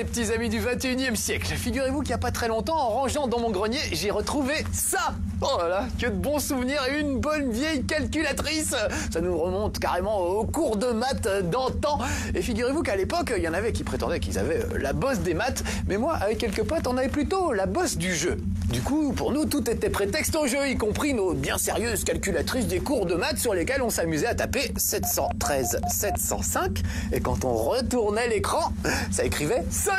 les petits amis du 21e siècle. Figurez-vous qu'il n'y a pas très longtemps, en rangeant dans mon grenier, j'ai retrouvé ça. Oh là là, que de bons souvenirs, une bonne vieille calculatrice. Ça nous remonte carrément au cours de maths d'antan. Et figurez-vous qu'à l'époque, il y en avait qui prétendaient qu'ils avaient la bosse des maths, mais moi, avec quelques potes, on avait plutôt la bosse du jeu. Du coup, pour nous, tout était prétexte au jeu, y compris nos bien sérieuses calculatrices des cours de maths sur lesquelles on s'amusait à taper 713, 705. Et quand on retournait l'écran, ça écrivait soleil.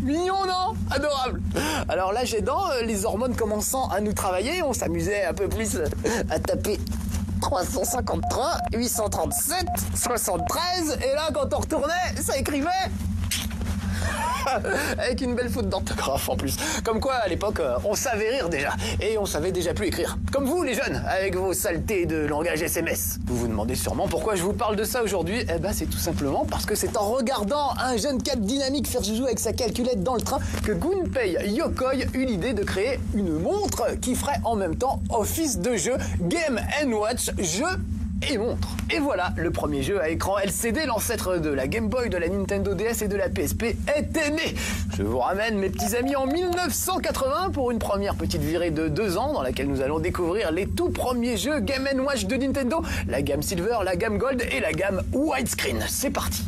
Mignon, non? Adorable. Alors là, j'ai dans les hormones commençant à nous travailler, on s'amusait un peu plus à taper 353, 837, 73. Et là, quand on retournait, ça écrivait... avec une belle faute d'orthographe en plus. Comme quoi, à l'époque, on savait rire déjà. Et on savait déjà plus écrire. Comme vous, les jeunes, avec vos saletés de langage SMS. Vous vous demandez sûrement pourquoi je vous parle de ça aujourd'hui. Eh ben, c'est tout simplement parce que c'est en regardant un jeune cadre dynamique faire joujou avec sa calculette dans le train que Gunpei Yokoi eut l'idée de créer une montre qui ferait en même temps office de jeu Game & Watch, jeu et montre. Et voilà, le premier jeu à écran LCD, l'ancêtre de la Game Boy, de la Nintendo DS et de la PSP, était né. Je vous ramène, mes petits amis, en 1980 pour une première petite virée de 2 ans dans laquelle nous allons découvrir les tout premiers jeux Game & Watch de Nintendo, la gamme Silver, la gamme Gold et la gamme Widescreen. C'est parti.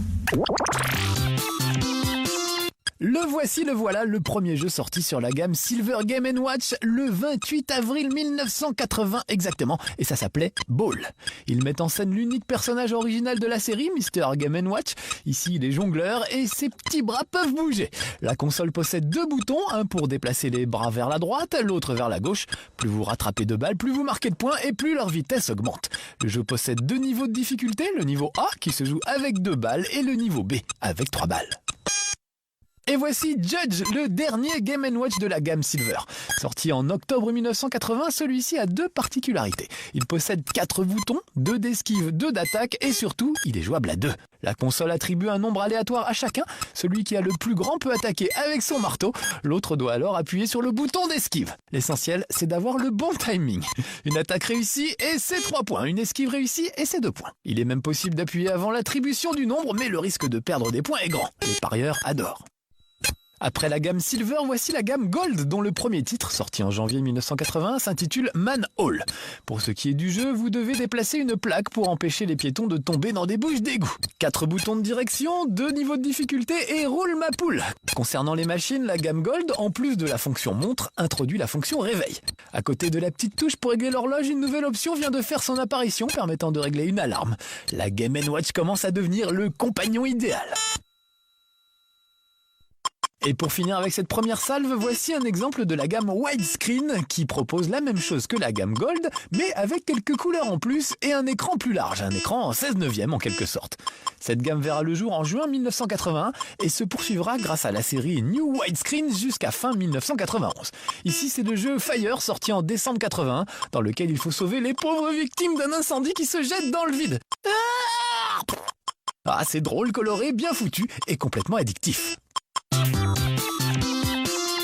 Le voici, le voilà, le premier jeu sorti sur la gamme Silver Game & Watch le 28 avril 1980 exactement, et ça s'appelait Ball. Il met en scène l'unique personnage original de la série, Mr. Game & Watch. Ici, il est jongleur et ses petits bras peuvent bouger. La console possède 2 boutons, un pour déplacer les bras vers la droite, l'autre vers la gauche. Plus vous rattrapez de balles, plus vous marquez de points et plus leur vitesse augmente. Le jeu possède 2 niveaux de difficulté, le niveau A qui se joue avec 2 balles et le niveau B avec 3 balles. Et voici Judge, le dernier Game & Watch de la gamme Silver. Sorti en octobre 1980, celui-ci a 2 particularités. Il possède 4 boutons, 2 d'esquive, 2 d'attaque et surtout, il est jouable à 2. La console attribue un nombre aléatoire à chacun. Celui qui a le plus grand peut attaquer avec son marteau. L'autre doit alors appuyer sur le bouton d'esquive. L'essentiel, c'est d'avoir le bon timing. Une attaque réussie et c'est 3 points. Une esquive réussie et c'est 2 points. Il est même possible d'appuyer avant l'attribution du nombre, mais le risque de perdre des points est grand. Les parieurs adorent. Après la gamme Silver, voici la gamme Gold, dont le premier titre, sorti en janvier 1981, s'intitule Manhole. Pour ce qui est du jeu, vous devez déplacer une plaque pour empêcher les piétons de tomber dans des bouches d'égout. 4 boutons de direction, 2 niveaux de difficulté et roule ma poule. Concernant les machines, la gamme Gold, en plus de la fonction montre, introduit la fonction réveil. À côté de la petite touche pour régler l'horloge, une nouvelle option vient de faire son apparition, permettant de régler une alarme. La Game & Watch commence à devenir le compagnon idéal. Et pour finir avec cette première salve, voici un exemple de la gamme Widescreen qui propose la même chose que la gamme Gold, mais avec quelques couleurs en plus et un écran plus large, un écran en 16/9 en quelque sorte. Cette gamme verra le jour en juin 1981 et se poursuivra grâce à la série New Widescreen jusqu'à fin 1991. Ici, c'est le jeu Fire sorti en décembre 81, dans lequel il faut sauver les pauvres victimes d'un incendie qui se jette dans le vide. Ah, c'est drôle, coloré, bien foutu et complètement addictif.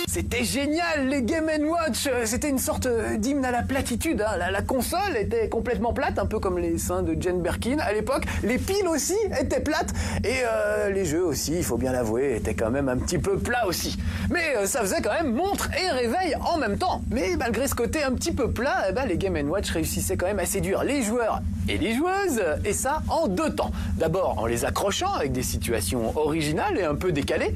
C'était génial, les Game & Watch. C'était une sorte d'hymne à la platitude. Hein. La console était complètement plate, un peu comme les seins de Jane Birkin à l'époque. Les piles aussi étaient plates. Et les jeux aussi, il faut bien l'avouer, étaient quand même un petit peu plats aussi. Mais ça faisait quand même montre et réveil en même temps. Mais malgré ce côté un petit peu plat, eh ben, les Game & Watch réussissaient quand même à séduire les joueurs et les joueuses. Et ça en 2 temps. D'abord en les accrochant avec des situations originales et un peu décalées.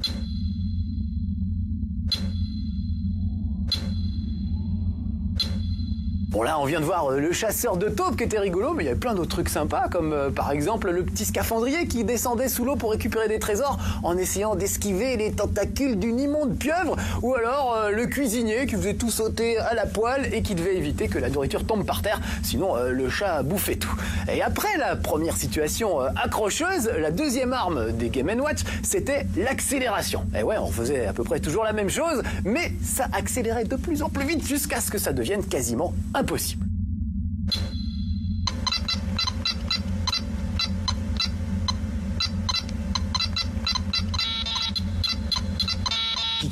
Bon là, on vient de voir le chasseur de taupes qui était rigolo, mais il y avait plein d'autres trucs sympas, comme par exemple le petit scaphandrier qui descendait sous l'eau pour récupérer des trésors en essayant d'esquiver les tentacules d'une immonde pieuvre, ou alors le cuisinier qui faisait tout sauter à la poêle et qui devait éviter que la nourriture tombe par terre, sinon le chat bouffait tout. Et après la première situation accrocheuse, la deuxième arme des Game & Watch, c'était l'accélération. Et ouais, on faisait à peu près toujours la même chose, mais ça accélérait de plus en plus vite jusqu'à ce que ça devienne quasiment impossible.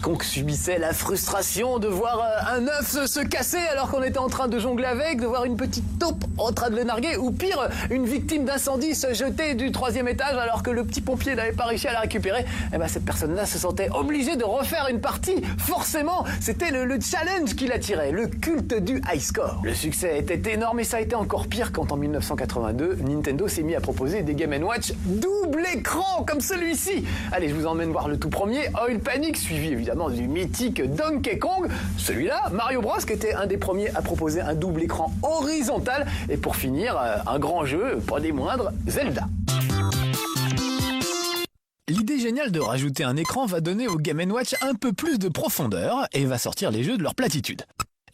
Quiconque subissait la frustration de voir un œuf se casser alors qu'on était en train de jongler avec, de voir une petite taupe en train de le narguer, ou pire, une victime d'incendie se jeter du 3e étage alors que le petit pompier n'avait pas réussi à la récupérer, eh ben cette personne-là se sentait obligée de refaire une partie. Forcément, c'était le challenge qui l'attirait, le culte du high score. Le succès était énorme et ça a été encore pire quand en 1982, Nintendo s'est mis à proposer des Game & Watch double écran comme celui-ci. Allez, je vous emmène voir le tout premier, Oil Panic, suivi évidemment du mythique Donkey Kong. Celui-là, Mario Bros, qui était un des premiers à proposer un double écran horizontal. Et pour finir, un grand jeu, pas des moindres, Zelda. L'idée géniale de rajouter un écran va donner au Game & Watch un peu plus de profondeur et va sortir les jeux de leur platitude.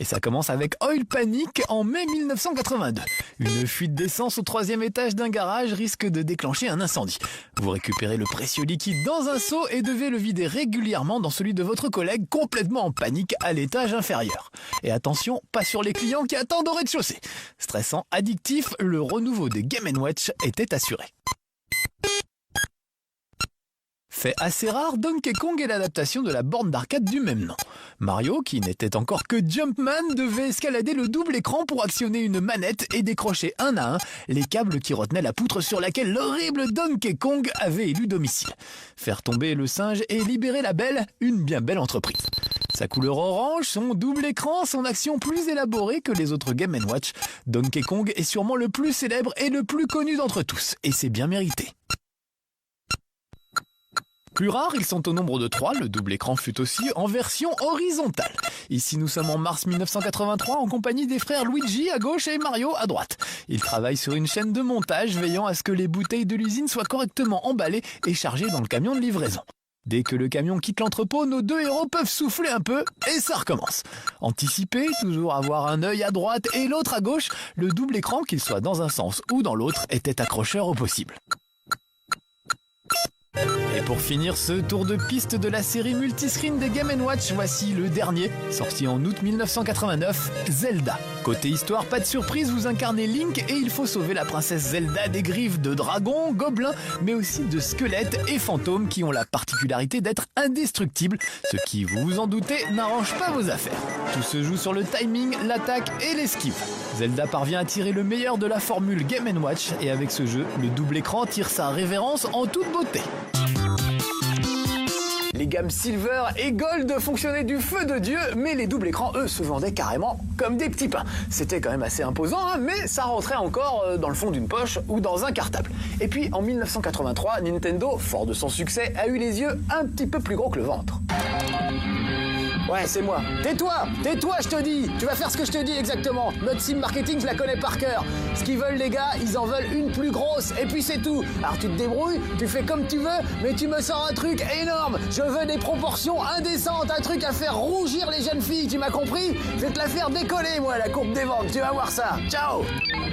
Et ça commence avec Oil Panic en mai 1982. Une fuite d'essence au 3e étage d'un garage risque de déclencher un incendie. Vous récupérez le précieux liquide dans un seau et devez le vider régulièrement dans celui de votre collègue complètement en panique à l'étage inférieur. Et attention, pas sur les clients qui attendent au rez-de-chaussée. Stressant, addictif, le renouveau des Game & Watch était assuré. Fait assez rare, Donkey Kong est l'adaptation de la borne d'arcade du même nom. Mario, qui n'était encore que Jumpman, devait escalader le double écran pour actionner une manette et décrocher un à un les câbles qui retenaient la poutre sur laquelle l'horrible Donkey Kong avait élu domicile. Faire tomber le singe et libérer la belle, une bien belle entreprise. Sa couleur orange, son double écran, son action plus élaborée que les autres Game & Watch, Donkey Kong est sûrement le plus célèbre et le plus connu d'entre tous, et c'est bien mérité. Plus rares, ils sont au nombre de 3, le double écran fut aussi en version horizontale. Ici nous sommes en mars 1983 en compagnie des frères Luigi à gauche et Mario à droite. Ils travaillent sur une chaîne de montage veillant à ce que les bouteilles de l'usine soient correctement emballées et chargées dans le camion de livraison. Dès que le camion quitte l'entrepôt, nos deux héros peuvent souffler un peu et ça recommence. Anticiper, toujours avoir un œil à droite et l'autre à gauche, le double écran, qu'il soit dans un sens ou dans l'autre, était accrocheur au possible. Et pour finir ce tour de piste de la série multiscreen des Game & Watch, voici le dernier, sorti en août 1989, Zelda. Côté histoire, pas de surprise, vous incarnez Link et il faut sauver la princesse Zelda des griffes de dragons, gobelins, mais aussi de squelettes et fantômes qui ont la particularité d'être indestructibles, ce qui, vous vous en doutez, n'arrange pas vos affaires. Tout se joue sur le timing, l'attaque et l'esquive. Zelda parvient à tirer le meilleur de la formule Game & Watch et avec ce jeu, le double écran tire sa révérence en toute beauté. Les gammes Silver et Gold fonctionnaient du feu de Dieu, mais les doubles écrans, eux, se vendaient carrément comme des petits pains. C'était quand même assez imposant, hein, mais ça rentrait encore dans le fond d'une poche ou dans un cartable. Et puis, en 1983, Nintendo, fort de son succès, a eu les yeux un petit peu plus gros que le ventre. Ouais, c'est moi. Tais-toi, je te dis. Tu vas faire ce que je te dis exactement. Notre team marketing, je la connais par cœur. Ce qu'ils veulent, les gars, ils en veulent une plus grosse. Et puis c'est tout. Alors tu te débrouilles, tu fais comme tu veux, mais tu me sors un truc énorme. Je veux des proportions indécentes, un truc à faire rougir les jeunes filles. Tu m'as compris? Je vais te la faire décoller, moi, la courbe des ventes. Tu vas voir ça. Ciao.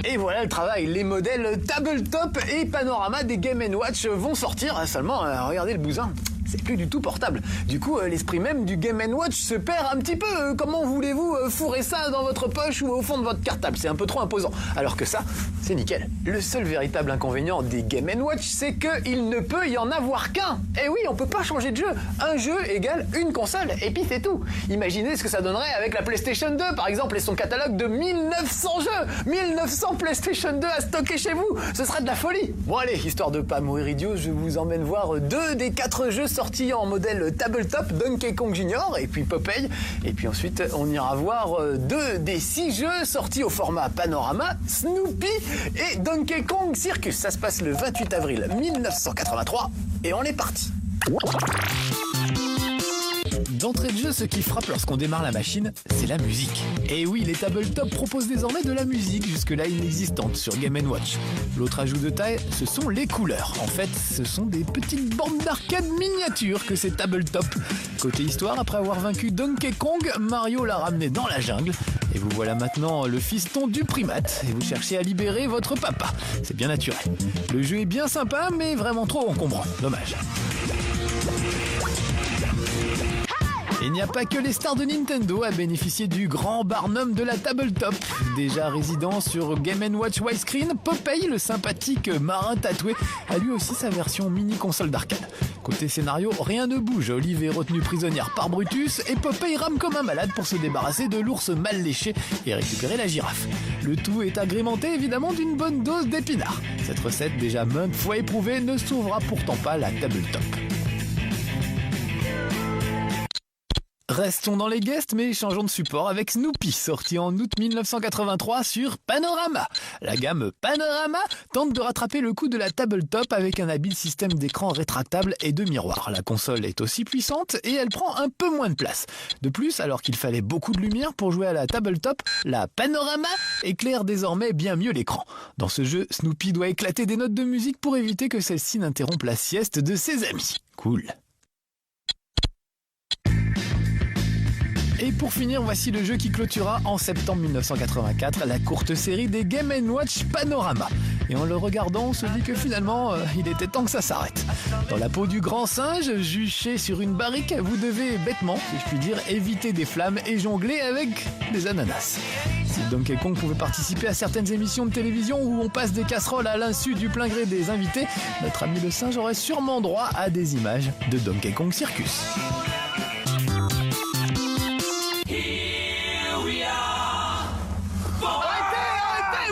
Et voilà le travail. Les modèles tabletop et panorama des Game & Watch vont sortir. Seulement, regardez le bousin. C'est plus du tout portable. Du coup, l'esprit même du Game & Watch se perd un petit peu. Comment voulez-vous fourrer ça dans votre poche ou au fond de votre cartable? C'est un peu trop imposant. Alors que ça, c'est nickel. Le seul véritable inconvénient des Game & Watch, c'est qu'il ne peut y en avoir qu'un. Et oui, on peut pas changer de jeu. Un jeu égale une console, et puis c'est tout. Imaginez ce que ça donnerait avec la PlayStation 2, par exemple, et son catalogue de 1900 jeux. 1900 PlayStation 2 à stocker chez vous. Ce serait de la folie. Bon allez, histoire de pas mourir idiot, je vous emmène voir 2 des 4 jeux sorti en modèle tabletop, Donkey Kong Junior et puis Popeye. Et puis ensuite, on ira voir 2 des 6 jeux sortis au format panorama, Snoopy et Donkey Kong Circus. Ça se passe le 28 avril 1983 et on est parti. D'entrée de jeu, ce qui frappe lorsqu'on démarre la machine, c'est la musique. Et oui, les tabletops proposent désormais de la musique jusque-là inexistante sur Game & Watch. L'autre ajout de taille, ce sont les couleurs. En fait, ce sont des petites bornes d'arcade miniatures que ces tabletops. Côté histoire, après avoir vaincu Donkey Kong, Mario l'a ramené dans la jungle. Et vous voilà maintenant le fiston du primate. Et vous cherchez à libérer votre papa. C'est bien naturel. Le jeu est bien sympa, mais vraiment trop encombrant. Dommage. Il n'y a pas que les stars de Nintendo à bénéficier du grand Barnum de la tabletop. Déjà résident sur Game & Watch Widescreen, Popeye, le sympathique marin tatoué, a lui aussi sa version mini console d'arcade. Côté scénario, rien ne bouge. Olive est retenue prisonnière par Brutus et Popeye rame comme un malade pour se débarrasser de l'ours mal léché et récupérer la girafe. Le tout est agrémenté évidemment d'une bonne dose d'épinards. Cette recette déjà maintes fois éprouvée ne sauvera pourtant pas la tabletop. Restons dans les guests, mais changeons de support avec Snoopy, sorti en août 1983 sur Panorama. La gamme Panorama tente de rattraper le coup de la tabletop avec un habile système d'écran rétractable et de miroir. La console est aussi puissante et elle prend un peu moins de place. De plus, alors qu'il fallait beaucoup de lumière pour jouer à la tabletop, la Panorama éclaire désormais bien mieux l'écran. Dans ce jeu, Snoopy doit éclater des notes de musique pour éviter que celle-ci n'interrompe la sieste de ses amis. Cool. Et pour finir, voici le jeu qui clôturera en septembre 1984 la courte série des Game & Watch Panorama. Et en le regardant, on se dit que finalement, il était temps que ça s'arrête. Dans la peau du grand singe, juché sur une barrique, vous devez bêtement, si je puis dire, éviter des flammes et jongler avec des ananas. Si Donkey Kong pouvait participer à certaines émissions de télévision où on passe des casseroles à l'insu du plein gré des invités, notre ami le singe aurait sûrement droit à des images de Donkey Kong Circus.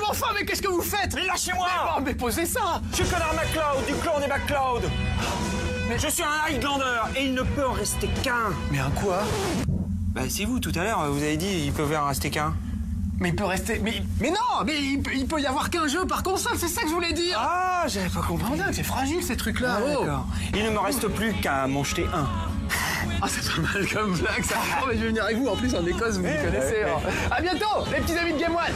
Enfin, mais qu'est-ce que vous faites? Lâchez-moi! Mais posez ça! Je suis Connor McCloud, du clan des McCloud! Mais je suis un Highlander et il ne peut en rester qu'un! Mais un quoi? Bah c'est vous, tout à l'heure, vous avez dit il peut en rester qu'un. Mais il peut rester... Mais non! Mais il peut y avoir qu'un jeu par console, c'est ça que je voulais dire! Ah, j'avais pas compris. C'est fragile ces trucs-là! Ah, d'accord. Il ne me reste plus qu'à m'en jeter un. Ah, c'est pas mal comme blague ça! Oh, mais je vais venir avec vous, en plus en Écosse, vous me connaissez! À bientôt, les petits amis de Game One!